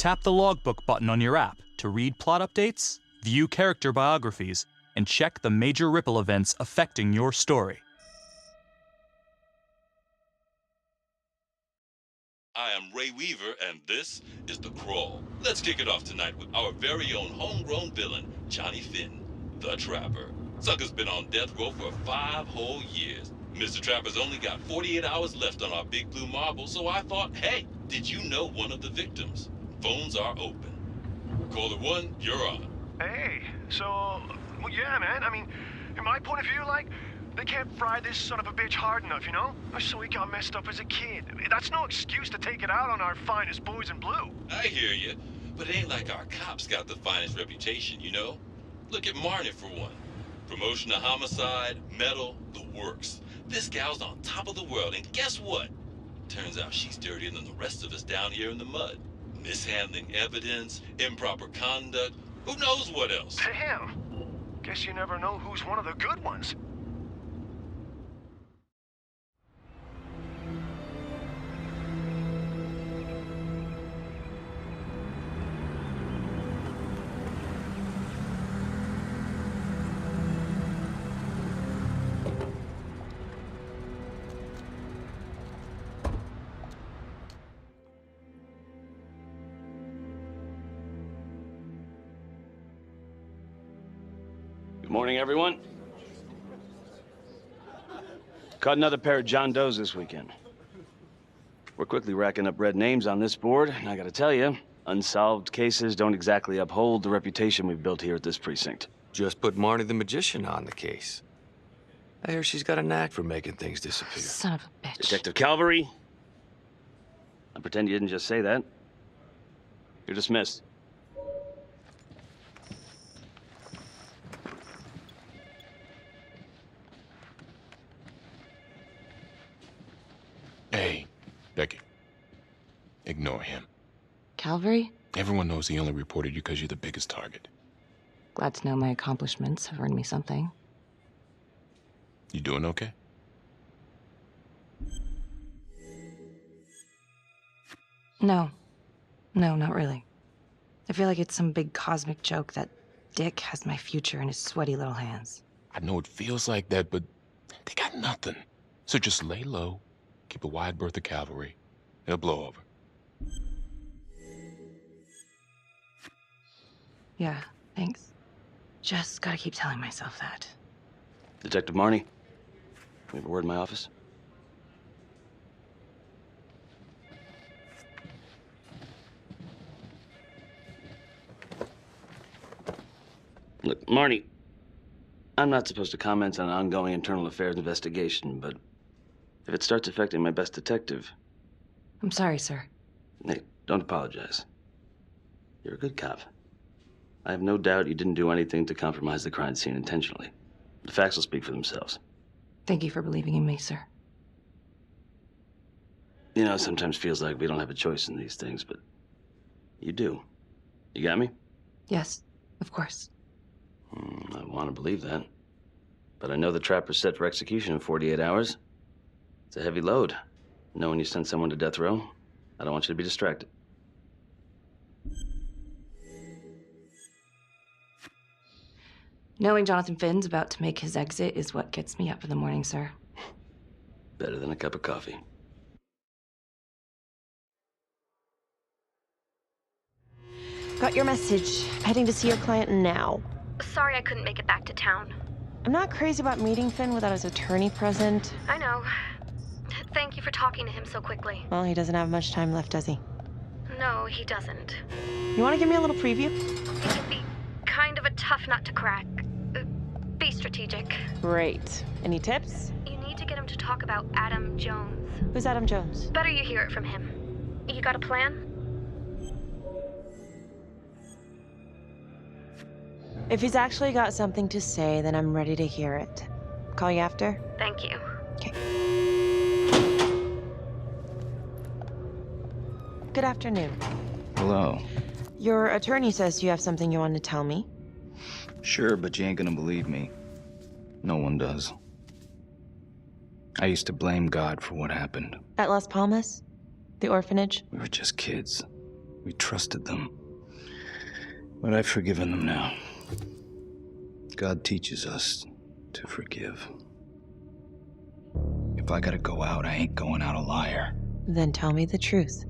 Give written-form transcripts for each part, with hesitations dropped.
Tap the logbook button on your app to read plot updates, view character biographies, and check the major ripple events affecting your story. I am Ray Weaver, and this is The Crawl. Let's kick it off tonight with our very own homegrown villain, Johnny Finn, the Trapper. Sucker's been on death row for 5 whole years. Mr. Trapper's only got 48 hours left on our big blue marble, so I thought, hey, did you know one of the victims? Phones are open. Caller 1, you're on. Hey, so, well, yeah, man, I mean, in my point of view, like, they can't fry this son of a bitch hard enough, you know? So he got messed up as a kid. That's no excuse to take it out on our finest boys in blue. I hear you, but it ain't like our cops got the finest reputation, you know? Look at Marnie for one. Promotion to homicide, medal, the works. This gal's on top of the world, and guess what? Turns out she's dirtier than the rest of us down here in the mud. Mishandling evidence, improper conduct, who knows what else? Damn. Guess you never know who's one of the good ones. Good morning, everyone. Caught another pair of John Does this weekend. We're quickly racking up red names on this board, and I gotta tell you, unsolved cases don't exactly uphold the reputation we've built here at this precinct. Just put Marnie the Magician on the case. I hear she's got a knack for making things disappear. Son of a bitch. Detective Calvary, I pretend you didn't just say that. You're dismissed. Hey, Becky. Ignore him. Calvary? Everyone knows he only reported you because you're the biggest target. Glad to know my accomplishments have earned me something. You doing okay? No. No, not really. I feel like it's some big cosmic joke that Dick has my future in his sweaty little hands. I know it feels like that, but they got nothing. So just lay low, keep a wide berth of cavalry. It'll blow over. Yeah, thanks. Just gotta keep telling myself that. Detective Marnie, we have a word in my office. Look, Marnie, I'm not supposed to comment on an ongoing internal affairs investigation, but if it starts affecting my best detective... I'm sorry, sir. Hey, don't apologize. You're a good cop. I have no doubt you didn't do anything to compromise the crime scene intentionally. The facts will speak for themselves. Thank you for believing in me, sir. You know, it sometimes feels like we don't have a choice in these things, but you do. You got me? Yes, of course. I want to believe that. But I know the Trapper's set for execution in 48 hours. It's a heavy load. Knowing you send someone to death row, I don't want you to be distracted. Knowing Jonathan Finn's about to make his exit is what gets me up in the morning, sir. Better than a cup of coffee. Got your message. Heading to see your client now. Sorry I couldn't make it back to town. I'm not crazy about meeting Finn without his attorney present. I know. Thank you for talking to him so quickly. Well, he doesn't have much time left, does he? No, he doesn't. You want to give me a little preview? He can be kind of a tough nut to crack. Be strategic. Great. Any tips? You need to get him to talk about Adam Jones. Who's Adam Jones? Better you hear it from him. You got a plan? If he's actually got something to say, then I'm ready to hear it. Call you after? Thank you. Okay. Good afternoon. Hello. Your attorney says you have something you want to tell me. Sure, but you ain't gonna believe me. No one does. I used to blame God for what happened. At Las Palmas? The orphanage? We were just kids. We trusted them. But I've forgiven them now. God teaches us to forgive. If I gotta go out, I ain't going out a liar. Then tell me the truth.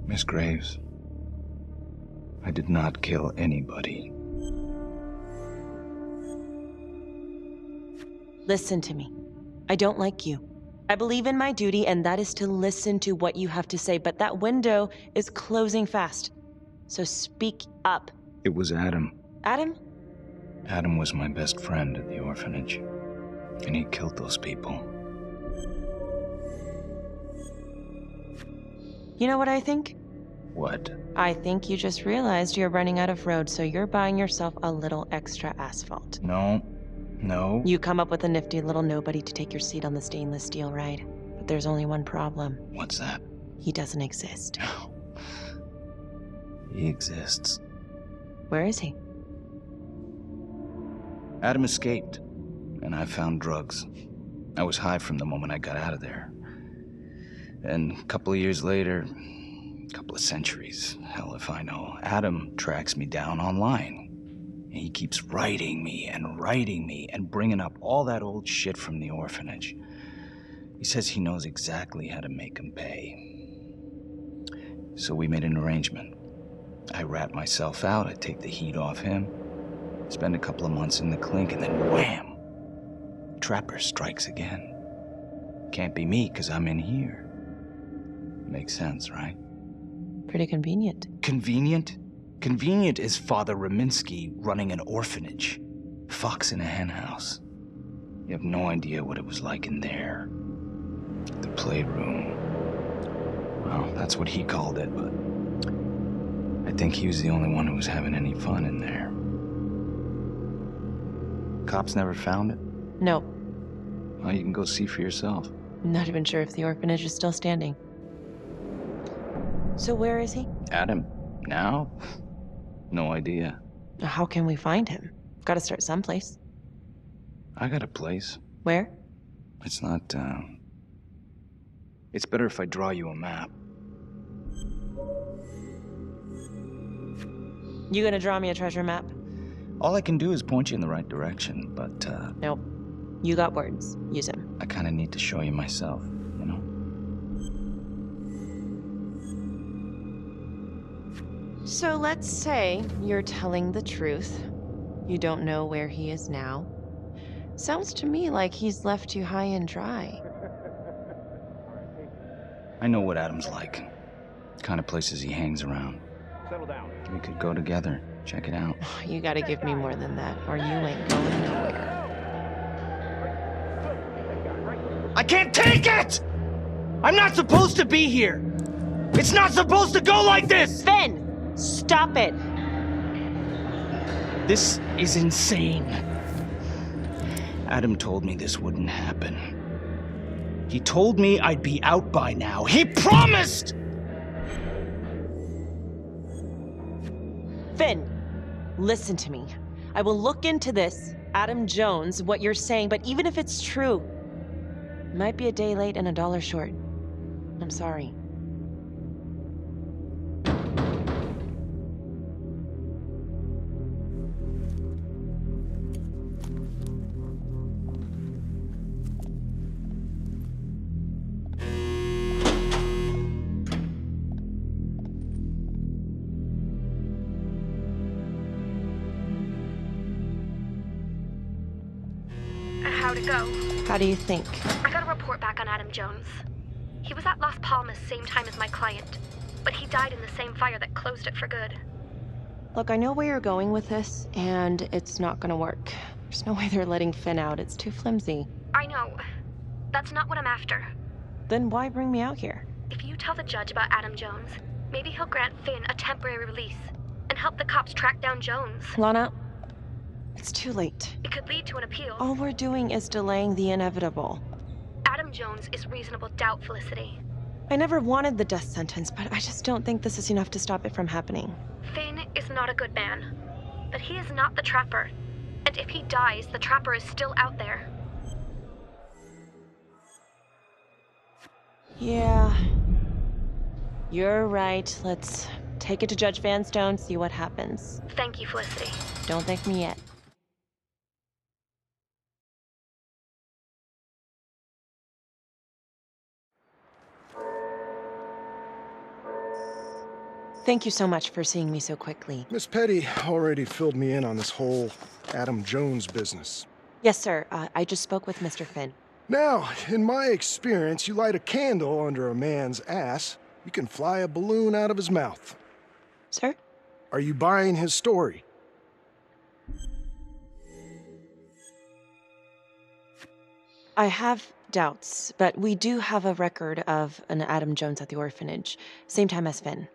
Miss Graves, I did not kill anybody. Listen to me. I don't like you. I believe in my duty, and that is to listen to what you have to say, but that window is closing fast. So speak up. It was Adam. Adam? Adam was my best friend at the orphanage, and he killed those people. You know what I think? What? I think you just realized you're running out of road, so you're buying yourself a little extra asphalt. No. You come up with a nifty little nobody to take your seat on the stainless steel ride. But there's only one problem. What's that? He doesn't exist. He exists. Where is he? Adam escaped, and I found drugs. I was high from the moment I got out of there. And a couple of years later, a couple of centuries, hell if I know, Adam tracks me down online. And he keeps writing me and bringing up all that old shit from the orphanage. He says he knows exactly how to make him pay. So we made an arrangement. I rat myself out, I take the heat off him, spend a couple of months in the clink, and then wham! Trapper strikes again. Can't be me, 'cause I'm in here. Makes sense, right? Pretty convenient. Convenient? Convenient is Father Raminsky running an orphanage. Fox in a henhouse. You have no idea what it was like in there. The playroom. Well, that's what he called it, but I think he was the only one who was having any fun in there. Cops never found it? No. Well, you can go see for yourself. Not even sure if the orphanage is still standing. So where is he? Adam? Now? No idea. How can we find him? Gotta start someplace. I got a place. Where? It's not, It's better if I draw you a map. You gonna draw me a treasure map? All I can do is point you in the right direction, but, Nope. You got words. Use them. I kinda need to show you myself, you know? So let's say you're telling the truth. You don't know where he is now. Sounds to me like he's left you high and dry. I know what Adam's like. Kind of places he hangs around. Settle down. We could go together. Check it out. You gotta give me more than that, or you ain't going nowhere. I can't take it! I'm not supposed to be here! It's not supposed to go like this! Finn! Stop it! This is insane. Adam told me this wouldn't happen. He told me I'd be out by now. He promised! Finn, listen to me. I will look into this, Adam Jones, what you're saying, but even if it's true, it might be a day late and $1 short. I'm sorry. How'd it go? How do you think? I got a report back on Adam Jones. He was at Las Palmas same time as my client, but he died in the same fire that closed it for good. Look, I know where you're going with this, and it's not gonna work. There's no way they're letting Finn out. It's too flimsy. I know. That's not what I'm after. Then why bring me out here? If you tell the judge about Adam Jones, maybe he'll grant Finn a temporary release and help the cops track down Jones. Lana, it's too late. It could lead to an appeal. All we're doing is delaying the inevitable. Adam Jones is reasonable doubt, Felicity. I never wanted the death sentence, but I just don't think this is enough to stop it from happening. Finn is not a good man, but he is not the Trapper. And if he dies, the Trapper is still out there. Yeah. You're right. Let's Take it to Judge Vanstone, see what happens. Thank you, Felicity. Don't thank me yet. Thank you so much for seeing me so quickly. Miss Petty already filled me in on this whole Adam Jones business. Yes, sir. I just spoke with Mr. Finn. Now, in my experience, you light a candle under a man's ass, you can fly a balloon out of his mouth. Sir? Are you buying his story? I have doubts, but we do have a record of an Adam Jones at the orphanage, same time as Finn.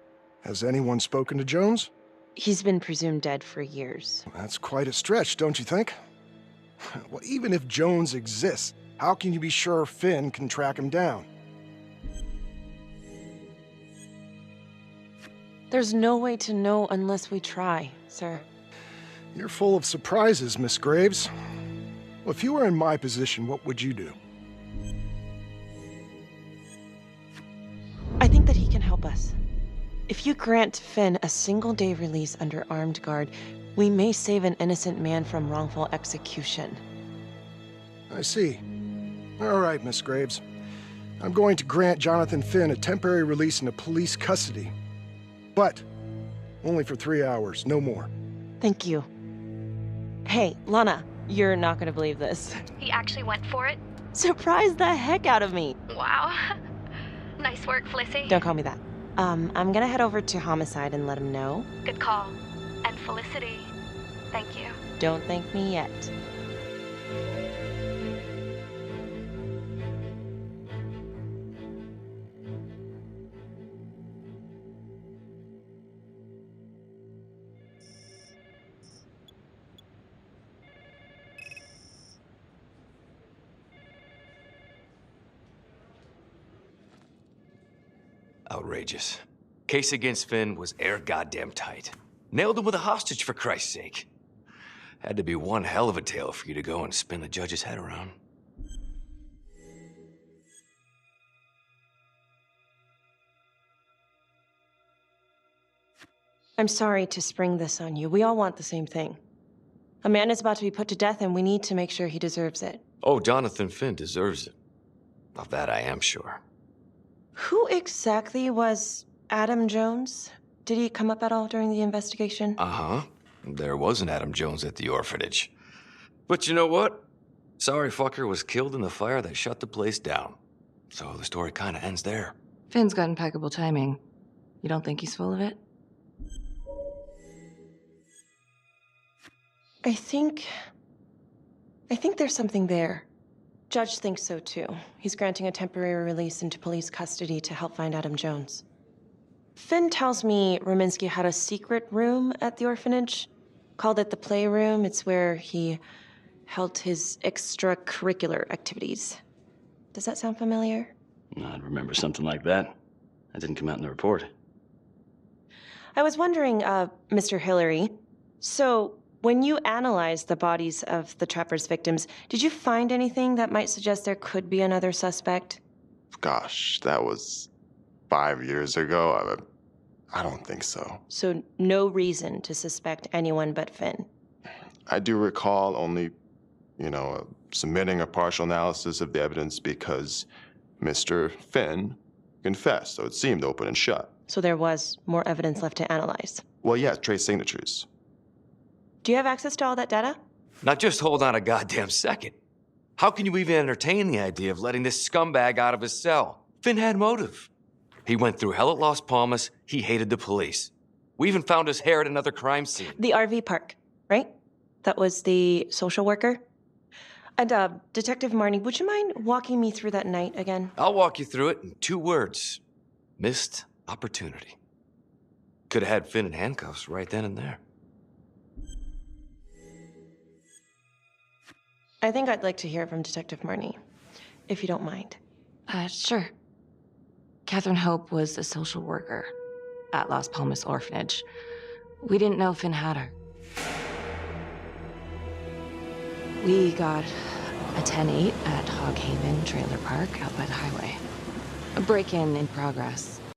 Has anyone spoken to Jones? He's been presumed dead for years. That's quite a stretch, don't you think? Well, even if Jones exists, how can you be sure Finn can track him down? There's no way to know unless we try, sir. You're full of surprises, Miss Graves. Well, if you were in my position, what would you do? I think that he can help us. If you grant Finn a single-day release under armed guard, we may save an innocent man from wrongful execution. I see. All right, Miss Graves. I'm going to grant Jonathan Finn a temporary release into police custody. But only for 3 hours, no more. Thank you. Hey, Lana, you're not gonna believe this. He actually went for it? Surprised the heck out of me. Wow. Nice work, Felicity. Don't call me that. I'm gonna head over to Homicide and let him know. Good call. And Felicity, thank you. Don't thank me yet. Outrageous. Case against Finn was air goddamn tight. Nailed him with a hostage, for Christ's sake. Had to be one hell of a tale for you to go and spin the judge's head around. I'm sorry to spring this on you. We all want the same thing. A man is about to be put to death, and we need to make sure he deserves it. Oh, Jonathan Finn deserves it. Of that I am sure. Who exactly was Adam Jones? Did he come up at all during the investigation? Uh-huh. There was an Adam Jones at the orphanage. But you know what? Sorry fucker was killed in the fire that shut the place down. So the story kind of ends there. Finn's got impeccable timing. You don't think he's full of it? I think there's something there. Judge thinks so too. He's granting a temporary release into police custody to help find Adam Jones. Finn tells me Rominsky had a secret room at the orphanage. Called it the playroom. It's where he held his extracurricular activities. Does that sound familiar? I'd remember something like that. That didn't come out in the report. I was wondering, Mr. Hillary, so when you analyzed the bodies of the Trapper's victims, did you find anything that might suggest there could be another suspect? Gosh, that was 5 years ago. I don't think so. So no reason to suspect anyone but Finn? I do recall only, submitting a partial analysis of the evidence because Mr. Finn confessed, so it seemed open and shut. So there was more evidence left to analyze? Well, yeah, trace signatures. Do you have access to all that data? Now just hold on a goddamn second. How can you even entertain the idea of letting this scumbag out of his cell? Finn had motive. He went through hell at Las Palmas. He hated the police. We even found his hair at another crime scene. The RV park, right? That was the social worker? And, Detective Marnie, would you mind walking me through that night again? I'll walk you through it in 2 words. Missed opportunity. Could have had Finn in handcuffs right then and there. I think I'd like to hear from Detective Marnie, if you don't mind. Sure. Catherine Hope was a social worker at Las Palmas Orphanage. We didn't know Finn had her. We got a 10-8 at Hog Haven Trailer Park out by the highway. A break-in in progress.